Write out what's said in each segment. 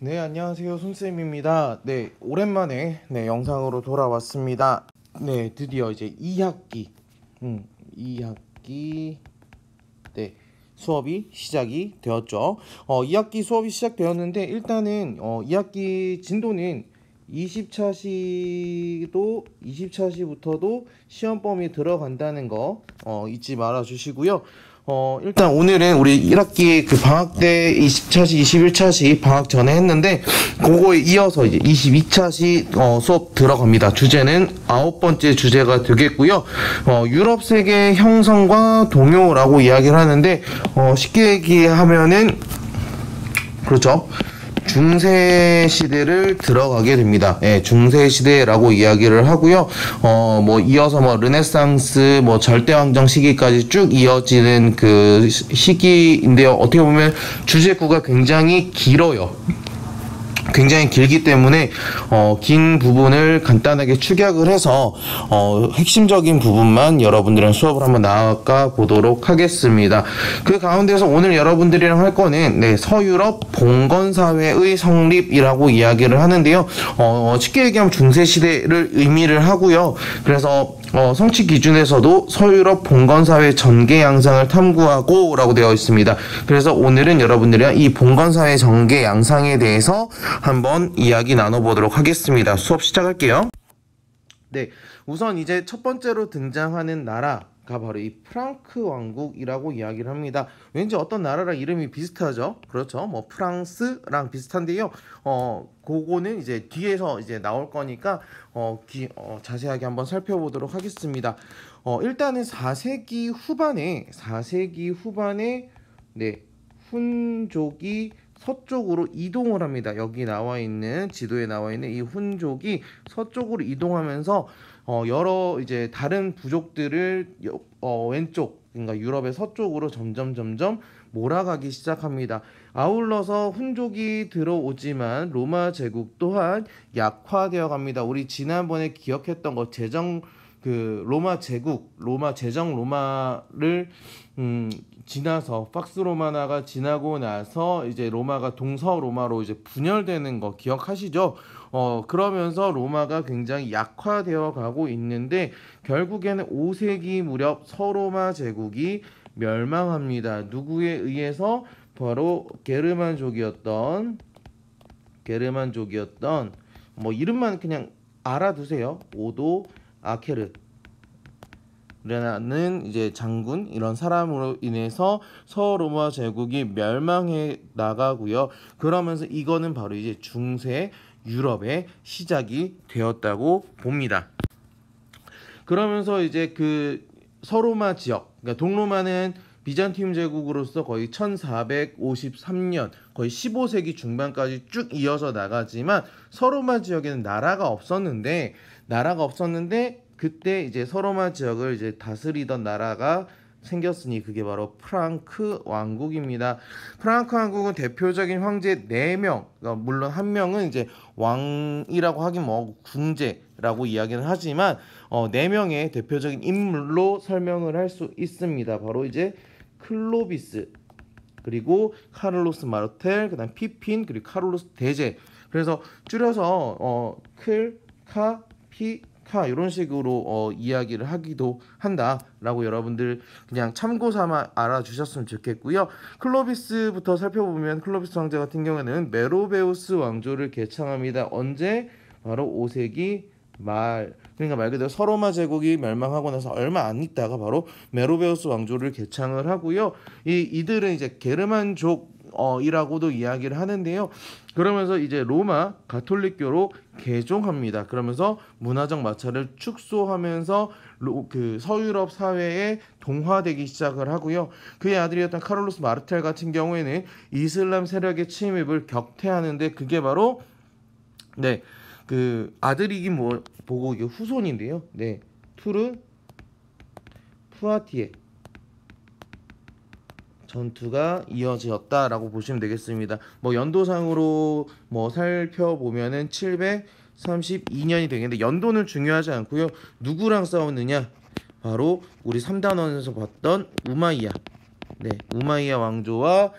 네, 안녕하세요. 손쌤입니다. 네, 오랜만에 영상으로 돌아왔습니다. 네, 드디어 이제 2학기, 2학기, 수업이 시작이 되었죠. 2학기 수업이 시작되었는데, 일단은, 2학기 진도는 20차시부터도 시험 범위 들어간다는 거, 잊지 말아 주시고요. 일단 오늘은 우리 1학기 그 방학 때 20차시, 21차시 방학 전에 했는데, 그거에 이어서 이제 22차시 수업 들어갑니다. 주제는 9번째 주제가 되겠고요. 유럽 세계 형성과 동요라고 이야기를 하는데, 쉽게 얘기하면은, 그렇죠. 중세 시대를 들어가게 됩니다. 예, 중세 시대라고 이야기를 하고요. 이어서 르네상스, 절대왕정 시기까지 쭉 이어지는 그 시기인데요. 어떻게 보면 주제구가 굉장히 길어요. 굉장히 길기 때문에 긴 부분을 간단하게 축약을 해서 핵심적인 부분만 여러분들이랑 수업을 한번 나아가 보도록 하겠습니다. 그 가운데서 오늘 여러분들이랑 할 거는 서유럽 봉건사회의 성립이라고 이야기를 하는데요. 쉽게 얘기하면 중세시대를 의미를 하고요. 그래서 성취 기준에서도 서유럽 봉건사회 전개 양상을 탐구하고 라고 되어 있습니다. 그래서 오늘은 여러분들이랑 이 봉건사회 전개 양상에 대해서 한번 이야기 나눠보도록 하겠습니다. 수업 시작할게요. 네, 우선 이제 첫 번째로 등장하는 나라가 바로 이 프랑크 왕국이라고 이야기를 합니다. 왠지 어떤 나라랑 이름이 비슷하죠? 그렇죠. 프랑스랑 비슷한데요. 그거는 이제 뒤에서 이제 나올 거니까 자세하게 한번 살펴보도록 하겠습니다. 일단은 4세기 후반에 훈족이 서쪽으로 이동을 합니다. 여기 나와 있는 지도에 나와 있는 이 훈족이 서쪽으로 이동하면서 여러 이제 다른 부족들을 왼쪽, 그러니까 유럽의 서쪽으로 점점 몰아가기 시작합니다. 아울러서 훈족이 들어오지만 로마 제국 또한 약화되어 갑니다. 우리 지난번에 기억했던 거 로마 제정 로마를 지나서 팍스 로마나가 지나고 나서 이제 로마가 동서 로마로 이제 분열되는 거 기억하시죠? 그러면서 로마가 굉장히 약화되어 가고 있는데 결국에는 5세기 무렵 서로마 제국이 멸망합니다. 누구에 의해서? 바로 게르만족이었던 이름만 그냥 알아두세요. 오도 아케르 라는 이제 장군, 이런 사람으로 인해서 서로마 제국이 멸망해 나가고요. 그러면서 이거는 바로 이제 중세 유럽의 시작이 되었다고 봅니다. 그러면서 이제 그 서로마 지역, 그러니까 동로마는 비잔티움 제국으로서 거의 1453년, 거의 15세기 중반까지 쭉 이어서 나가지만 서로마 지역에는 나라가 없었는데 그때 이제 서로마 지역을 이제 다스리던 나라가 생겼으니 그게 바로 프랑크 왕국입니다. 프랑크 왕국은 대표적인 황제 4명, 그러니까 물론 한 명은 이제 왕이라고 하긴 궁제라고 이야기는 하지만 4명의 대표적인 인물로 설명을 할 수 있습니다. 바로 이제 클로비스, 그리고 카를로스 마르텔, 그다음 피핀, 그리고 카를로스 대제. 그래서 줄여서 이런 식으로 이야기를 하기도 한다라고 여러분들 그냥 참고 삼아 알아주셨으면 좋겠고요. 클로비스부터 살펴보면 클로비스 황제 같은 경우에는 메로베우스 왕조를 개창합니다. 언제? 바로 5세기 말, 그러니까 말 그대로 서로마 제국이 멸망하고 나서 얼마 안 있다가 바로 메로베우스 왕조를 개창을 하고요. 이들은 이제 게르만족 이라고도 이야기를 하는데요. 그러면서 이제 로마 가톨릭교로 개종합니다. 그러면서 문화적 마찰을 축소하면서 그 서유럽 사회에 동화되기 시작을 하고요. 그의 아들이었던 카를로스 마르텔 같은 경우에는 이슬람 세력의 침입을 격퇴하는데 그게 바로 그 아들이긴 보고 이게 후손인데요. 투르 푸아티에 전투가 이어졌다라고 보시면 되겠습니다. 연도상으로 살펴보면은 732년이 되겠는데 연도는 중요하지 않고요. 누구랑 싸웠느냐? 바로 우리 3단원에서 봤던 우마이야 왕조와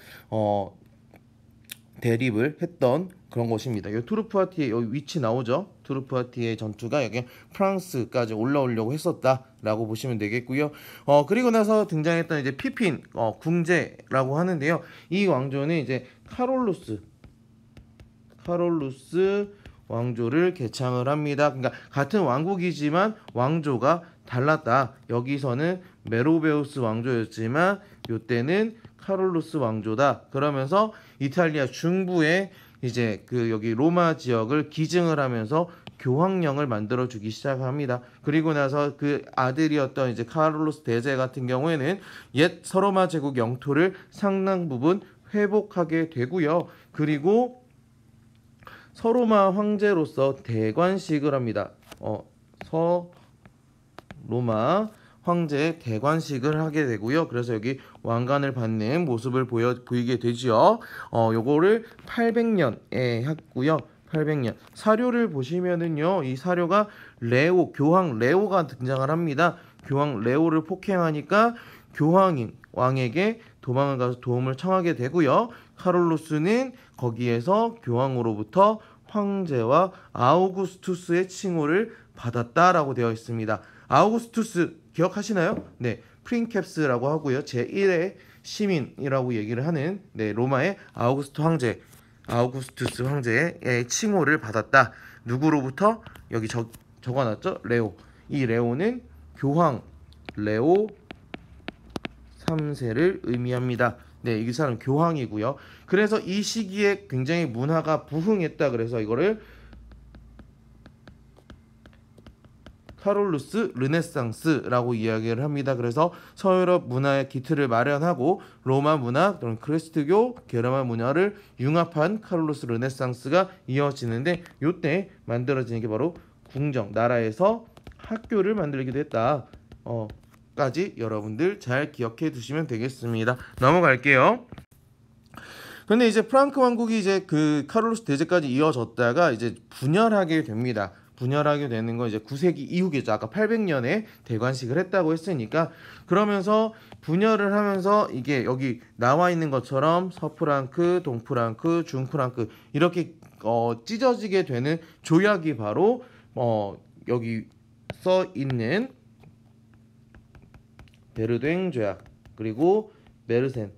대립을 했던 그런 것입니다. 이 투르푸아티의 여기 위치 나오죠? 투르푸아티의 전투가 여기 프랑스까지 올라오려고 했었다라고 보시면 되겠고요. 그리고 나서 등장했던 이제 피핀 궁제라고 하는데요. 이 왕조는 이제 카롤루스 왕조를 개창을 합니다. 그러니까 같은 왕국이지만 왕조가 달랐다. 여기서는 메로베우스 왕조였지만 이때는 카롤루스 왕조다. 그러면서 이탈리아 중부에 이제 그 여기 로마 지역을 기증을 하면서 교황령을 만들어 주기 시작합니다. 그리고 나서 그 아들이었던 이제 카롤루스 대제 같은 경우에는 옛 서로마 제국 영토를 상당 부분 회복하게 되고요. 그리고 서로마 황제로서 대관식을 합니다. 서로마 황제의 대관식을 하게 되고요. 그래서 여기 왕관을 받는 모습을 보이게 되지요. 요거를 800년에 했고요. 800년. 사료를 보시면은요. 이 사료가 교황 레오가 등장을 합니다. 교황 레오를 폭행하니까 교황인 왕에게 도망을 가서 도움을 청하게 되고요. 카롤루스는 거기에서 교황으로부터 황제와 아우구스투스의 칭호를 받았다라고 되어 있습니다. 아우구스투스 기억하시나요? 네, 프린캡스라고 하고요. 제1의 시민이라고 얘기를 하는 로마의 아우구스투스 황제의 칭호를 받았다. 누구로부터? 여기 적어놨죠? 레오. 이 레오는 교황 레오 3세를 의미합니다. 네, 이 사람 교황이고요. 그래서 이 시기에 굉장히 문화가 부흥했다. 그래서 이거를 카롤루스 르네상스라고 이야기를 합니다. 그래서 서유럽 문화의 기틀을 마련하고 로마 문화 또는 크리스트교 게르만 문화를 융합한 카롤루스 르네상스가 이어지는데 이때 만들어지는 게 바로 궁정, 나라에서 학교를 만들기도 했다. 까지 여러분들 잘 기억해 두시면 되겠습니다. 넘어갈게요. 근데 이제 프랑크 왕국이 이제 그 카롤루스 대제까지 이어졌다가 이제 분열하게 됩니다. 분열하게 되는 건 이제 9세기 이후겠죠. 아까 800년에 대관식을 했다고 했으니까 그러면서 분열을 하면서 이게 여기 나와 있는 것처럼 서프랑크, 동프랑크, 중프랑크 이렇게 찢어지게 되는 조약이 바로 여기 써 있는 베르댕 조약 그리고 메르센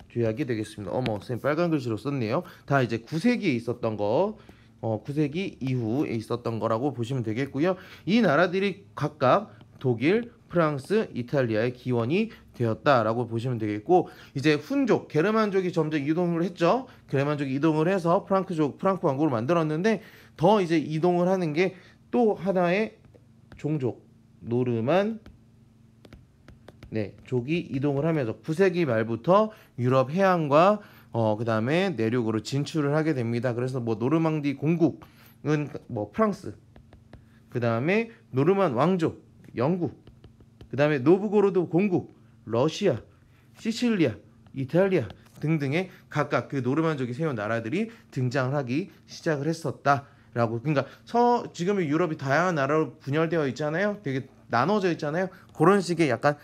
조약이 되겠습니다. 선생님 빨간 글씨로 썼네요. 다 이제 9세기에 있었던 거 9세기 이후에 있었던 거라고 보시면 되겠고요. 이 나라들이 각각 독일, 프랑스, 이탈리아의 기원이 되었다라고 보시면 되겠고 이제 훈족, 게르만족이 점점 이동을 했죠. 게르만족이 이동을 해서 프랑크 왕국을 만들었는데 더 이제 이동을 하는 게 또 하나의 종족, 노르만 족이 이동을 하면서 9세기 말부터 유럽 해안과 그 다음에 내륙으로 진출을 하게 됩니다. 그래서 뭐 노르망디 공국은 뭐 프랑스, 그 다음에 노르만 왕족 영국, 그 다음에 노브고로드 공국 러시아, 시칠리아, 이탈리아 등등의 각각 그 노르만족이 세운 나라들이 등장을 하기 시작을 했었다라고. 그러니까 지금의 유럽이 다양한 나라로 분열되어 있잖아요. 되게 나눠져 있잖아요. 그런 식의 약간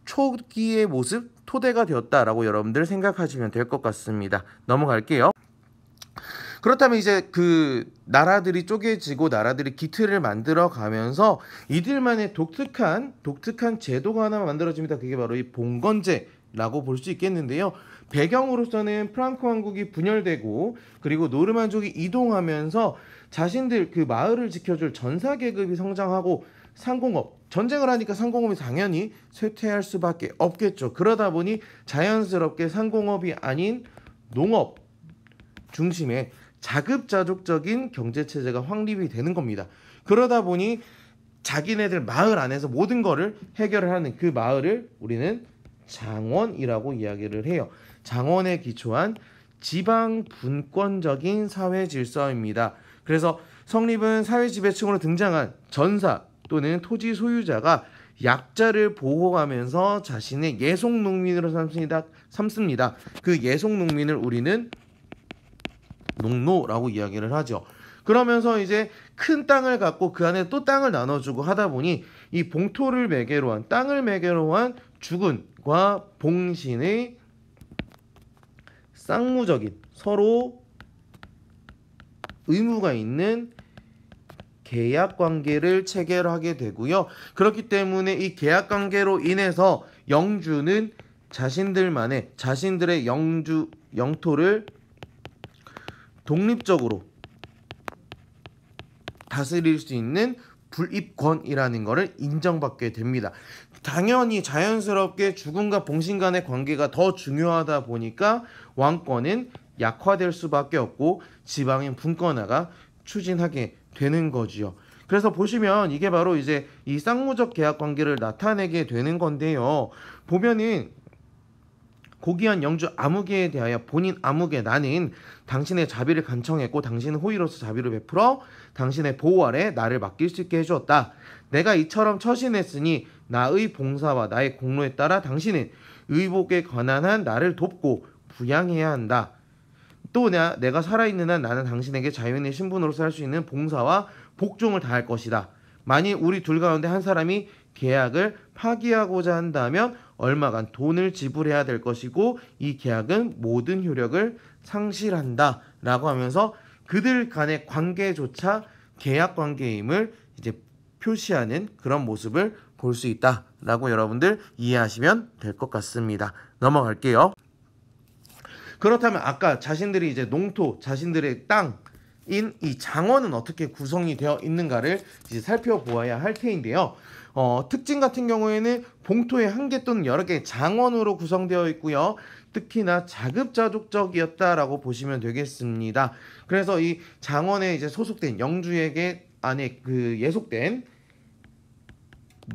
초기의 모습, 토대가 되었다라고 여러분들 생각하시면 될 것 같습니다. 넘어갈게요. 그렇다면 이제 그 나라들이 쪼개지고 나라들이 기틀을 만들어 가면서 이들만의 독특한 제도가 하나 만들어집니다. 그게 바로 이 봉건제라고 볼 수 있겠는데요. 배경으로서는 프랑크 왕국이 분열되고 그리고 노르만족이 이동하면서 자신들 그 마을을 지켜줄 전사 계급이 성장하고 상공업, 전쟁을 하니까 상공업이 당연히 쇠퇴할 수밖에 없겠죠. 그러다 보니 자연스럽게 상공업이 아닌 농업 중심의 자급자족적인 경제체제가 확립이 되는 겁니다. 그러다 보니 자기네들 마을 안에서 모든 거를 해결을 하는 그 마을을 우리는 장원이라고 이야기를 해요. 장원에 기초한 지방 분권적인 사회 질서입니다. 그래서 성립은 사회 지배층으로 등장한 전사 또는 토지 소유자가 약자를 보호하면서 자신의 예속 농민으로 삼습니다. 그 예속 농민을 우리는 농노라고 이야기를 하죠. 그러면서 이제 큰 땅을 갖고 그 안에 또 땅을 나눠주고 하다 보니 이 봉토를 매개로 한 땅을 매개로 한 주군과 봉신의 쌍무적인 서로 의무가 있는 계약 관계를 체결하게 되고요. 그렇기 때문에 이 계약 관계로 인해서 영주는 자신들의 영토를 독립적으로 다스릴 수 있는 불입권이라는 것을 인정받게 됩니다. 당연히 자연스럽게 죽음과 봉신 간의 관계가 더 중요하다 보니까 왕권은 약화될 수밖에 없고 지방인 분권화가 추진하게 되는 거지요. 그래서 보시면 이게 바로 이제 이 쌍무적 계약 관계를 나타내게 되는 건데요. 보면은 고귀한 영주 아무개에 대하여 본인 아무개 나는 당신의 자비를 간청했고 당신은 호의로서 자비를 베풀어 당신의 보호 아래 나를 맡길 수 있게 해주었다. 내가 이처럼 처신했으니 나의 봉사와 나의 공로에 따라 당신은 의복에 관한 한 나를 돕고 부양해야 한다. 또 내가 살아있는 한 나는 당신에게 자유인의 신분으로서 할 수 있는 봉사와 복종을 다할 것이다. 만일 우리 둘 가운데 한 사람이 계약을 파기하고자 한다면 얼마간 돈을 지불해야 될 것이고 이 계약은 모든 효력을 상실한다 라고 하면서 그들 간의 관계조차 계약 관계임을 이제 표시하는 그런 모습을 볼 수 있다 라고 여러분들 이해하시면 될 것 같습니다. 넘어갈게요. 그렇다면 아까 자신들이 이제 농토, 자신들의 땅인 이 장원은 어떻게 구성이 되어 있는가를 이제 살펴보아야 할 테인데요. 특징 같은 경우에는 봉토의 한 개 또는 여러 개의 장원으로 구성되어 있고요. 특히나 자급자족적이었다라고 보시면 되겠습니다. 그래서 이 장원에 이제 소속된 영주에게 안에 그 예속된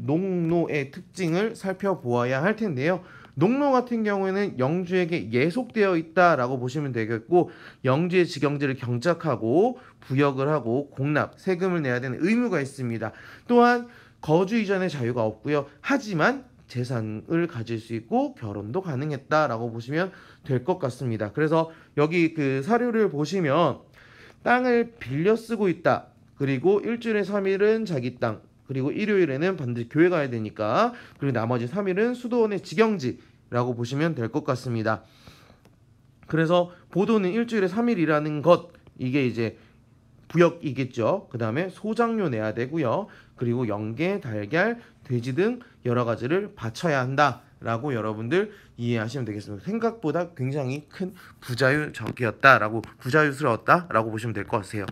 농노의 특징을 살펴보아야 할 텐데요. 농노 같은 경우에는 영주에게 예속되어 있다라고 보시면 되겠고 영주의 직영지를 경작하고 부역을 하고 공납, 세금을 내야 되는 의무가 있습니다. 또한 거주 이전의 자유가 없고요. 하지만 재산을 가질 수 있고 결혼도 가능했다라고 보시면 될 것 같습니다. 그래서 여기 그 사료를 보시면 땅을 빌려 쓰고 있다. 그리고 일주일에 3일은 자기 땅, 그리고 일요일에는 반드시 교회 가야 되니까, 그리고 나머지 3일은 수도원의 직영지라고 보시면 될 것 같습니다. 그래서 보도는 일주일에 3일이라는 것, 이게 이제 부역이겠죠. 그 다음에 소장료 내야 되고요. 그리고 연계, 달걀, 돼지 등 여러 가지를 바쳐야 한다라고 여러분들 이해하시면 되겠습니다. 생각보다 굉장히 큰 부자유스러웠다라고 보시면 될 것 같아요.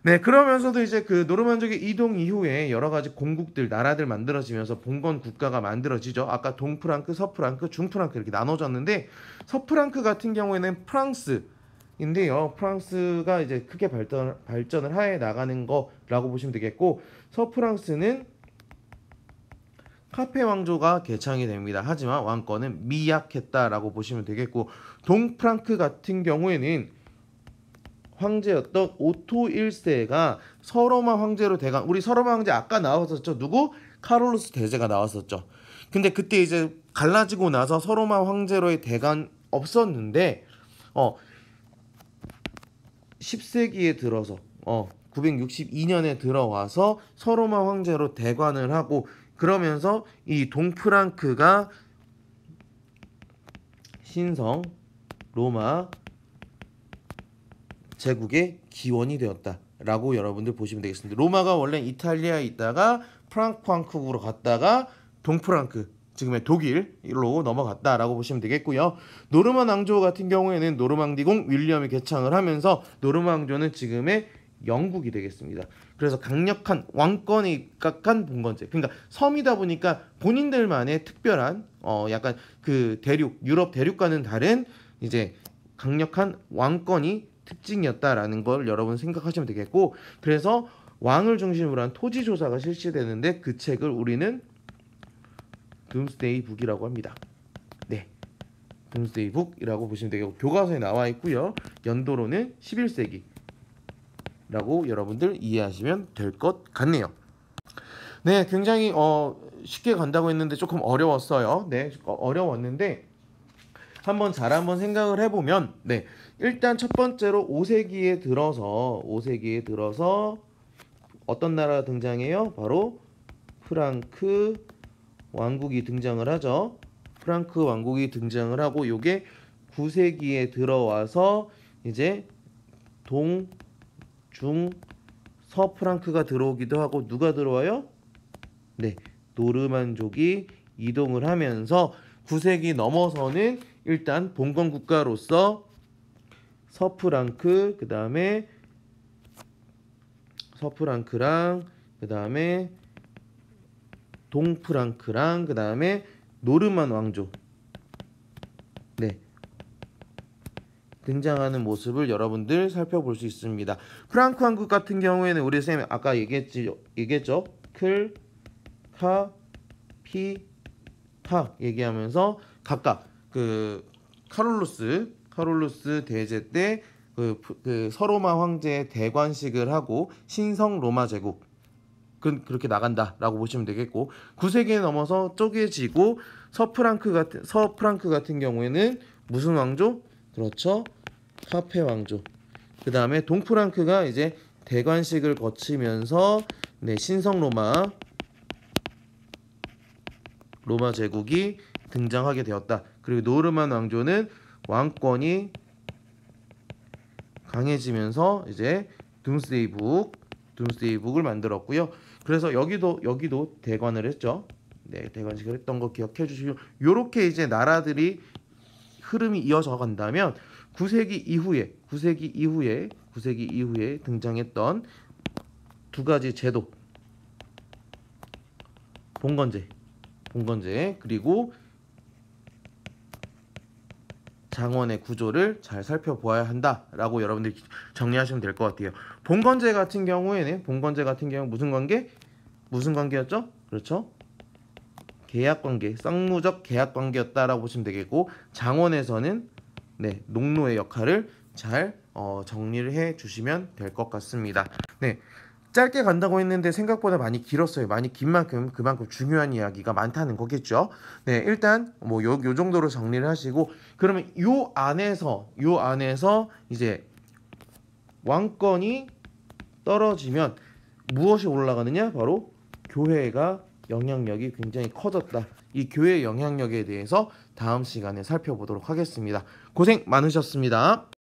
네, 그러면서도 이제 그 노르만족의 이동 이후에 여러 가지 공국들, 나라들 만들어지면서 봉건 국가가 만들어지죠. 아까 동프랑크, 서프랑크, 중프랑크 이렇게 나눠졌는데 서프랑크 같은 경우에는 프랑스인데요. 프랑스가 이제 크게 발전을 하에 나가는 거라고 보시면 되겠고 서프랑스는 카페 왕조가 개창이 됩니다. 하지만 왕권은 미약했다라고 보시면 되겠고 동프랑크 같은 경우에는 황제였던 오토 1세가 서로마 황제로 대강, 우리 서로마 황제 아까 나왔었죠. 누구? 카롤루스 대제가 나왔었죠. 근데 그때 이제 갈라지고 나서 서로마 황제로의 대강 없었는데 10세기에 들어서 962년에 들어와서 서로마 황제로 대관을 하고 그러면서 이 동프랑크가 신성 로마 제국의 기원이 되었다라고 여러분들 보시면 되겠습니다. 로마가 원래 이탈리아에 있다가 프랑크 왕국으로 갔다가 동프랑크, 지금의 독일로 넘어갔다라고 보시면 되겠고요. 노르만 왕조 같은 경우에는 노르망디공 윌리엄이 개창을 하면서 노르만 왕조는 지금의 영국이 되겠습니다. 그래서 강력한 왕권에 입각한 봉건제. 그러니까 섬이다 보니까 본인들만의 특별한 약간 그 유럽 대륙과는 다른 이제 강력한 왕권이 특징이었다라는 걸 여러분 생각하시면 되겠고 그래서 왕을 중심으로 한 토지 조사가 실시되는데 그 책을 우리는 둠스데이 북이라고 합니다. 네, 둠스데이 북이라고 보시면 되겠고 교과서에 나와 있고요. 연도로는 11세기라고 여러분들 이해하시면 될 것 같네요. 네, 굉장히 쉽게 간다고 했는데 조금 어려웠어요. 네, 어려웠는데 한번 생각을 해보면 네, 일단 첫 번째로 5세기에 들어서 어떤 나라가 등장해요? 바로 프랑크 왕국이 등장을 하죠. 프랑크 왕국이 등장을 하고 요게 9세기에 들어와서 이제 동, 중, 서프랑크가 들어오기도 하고 누가 들어와요? 네, 노르만족이 이동을 하면서 9세기 넘어서는 일단 봉건 국가로서 서프랑크, 그 다음에 서프랑크랑 그 다음에 동프랑크랑 그 다음에 노르만 왕조 네 등장하는 모습을 여러분들 살펴볼 수 있습니다. 프랑크 왕국 같은 경우에는 우리 쌤이 아까 얘기했죠. 클, 타, 피, 타 얘기하면서 각각 그 카롤루스 대제 때 그 서로마 황제의 대관식을 하고 신성 로마 제국 그렇게 나간다라고 보시면 되겠고 9세기에 넘어서 쪼개지고 서프랑크 같은 경우에는 무슨 왕조? 그렇죠. 카페 왕조. 그 다음에 동프랑크가 이제 대관식을 거치면서 네, 신성 로마 제국이 등장하게 되었다. 그리고 노르만 왕조는 왕권이 강해지면서 이제 둠스데이북을 만들었고요. 그래서 여기도 대관을 했죠. 네, 대관식을 했던 거 기억해 주시고 요렇게 이제 나라들이 흐름이 이어져 간다면 9세기 이후에 등장했던 두 가지 제도 봉건제 그리고 장원의 구조를 잘 살펴보아야 한다라고 여러분들이 정리하시면 될 것 같아요. 봉건제 같은 경우에는 무슨 관계였죠? 그렇죠? 계약관계, 쌍무적 계약관계였다라고 보시면 되겠고 장원에서는 네, 농노의 역할을 잘 정리를 해 주시면 될 것 같습니다. 네. 짧게 간다고 했는데 생각보다 많이 길었어요. 많이 긴 만큼 그만큼 중요한 이야기가 많다는 거겠죠. 네, 일단 뭐 요 정도로 정리를 하시고 그러면 요 안에서 이제 왕권이 떨어지면 무엇이 올라가느냐? 바로 교회가 영향력이 굉장히 커졌다. 이 교회의 영향력에 대해서 다음 시간에 살펴보도록 하겠습니다. 고생 많으셨습니다.